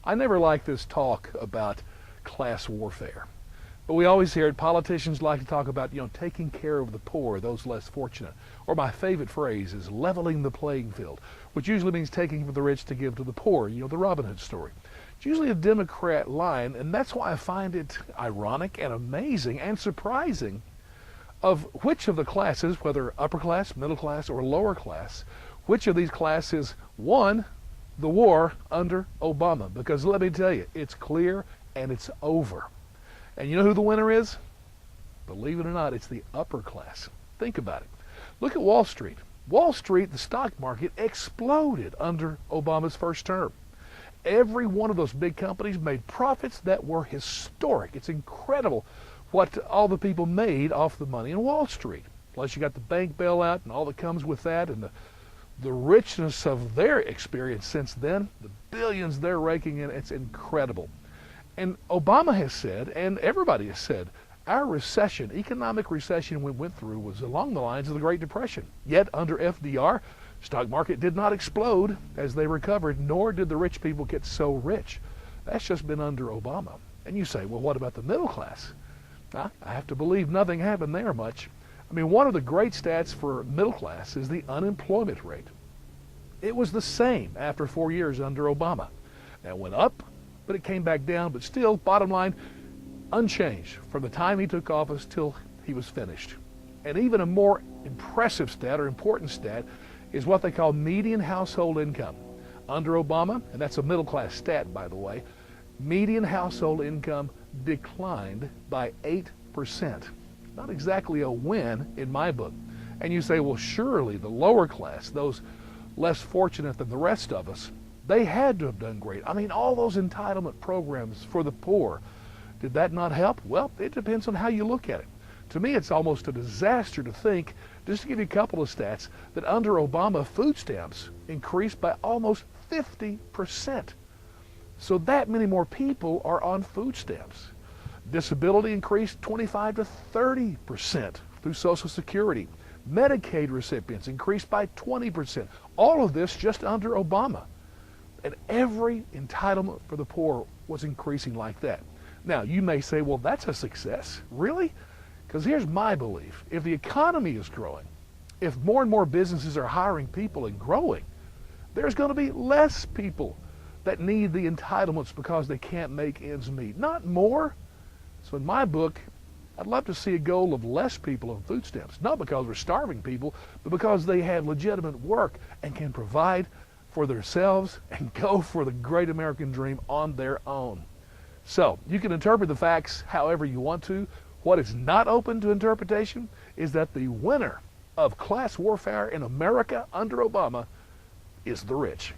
I never like this talk about class warfare. But we always hear it. Politicians like to talk about, taking care of the poor, those less fortunate. Or my favorite phrase is leveling the playing field, which usually means taking from the rich to give to the poor, the Robin Hood story. It's usually a Democrat line, and that's why I find it ironic and amazing and surprising of which of the classes, whether upper class, middle class, or lower class, which of these classes won the war under Obama. Because let me tell you, it's clear and it's over. And you know who the winner is? Believe it or not, it's the upper class. Think about it. Look at Wall Street. Wall Street, the stock market, exploded under Obama's first term. Every one of those big companies made profits that were historic. It's incredible what all the people made off the money in Wall Street. Plus you got the bank bailout and all that comes with that, and the richness of their experience since then, the billions they're raking in, it's incredible. And Obama has said, and everybody has said, our recession, economic recession we went through was along the lines of the Great Depression. Yet under FDR, stock market did not explode as they recovered, nor did the rich people get so rich. That's just been under Obama. And you say, well, what about the middle class? I have to believe nothing happened there much. I mean, one of the great stats for middle class is the unemployment rate. It was the same after 4 years under Obama. Now it went up, but it came back down, but still, bottom line, unchanged from the time he took office till he was finished. And even a more impressive stat or important stat is what they call median household income. Under Obama, and that's a middle class stat, by the way, median household income declined by 8%. Not exactly a win in my book. And you say, well, surely the lower class, those less fortunate than the rest of us, they had to have done great. I mean, all those entitlement programs for the poor, did that not help? Well, it depends on how you look at it. To me, it's almost a disaster to think, just to give you a couple of stats, that under Obama, food stamps increased by almost 50%. So that many more people are on food stamps. Disability increased 25 to 30% through Social Security. Medicaid recipients increased by 20%. All of this just under Obama. And every entitlement for the poor was increasing like that. Now, you may say, well, that's a success. Really? Because here's my belief. If the economy is growing, if more and more businesses are hiring people and growing, there's going to be less people that need the entitlements because they can't make ends meet, not more. So in my book, I'd love to see a goal of less people on food stamps, not because we're starving people, but because they have legitimate work and can provide for themselves and go for the great American dream on their own. So you can interpret the facts however you want to. What is not open to interpretation is that the winner of class warfare in America under Obama is the rich.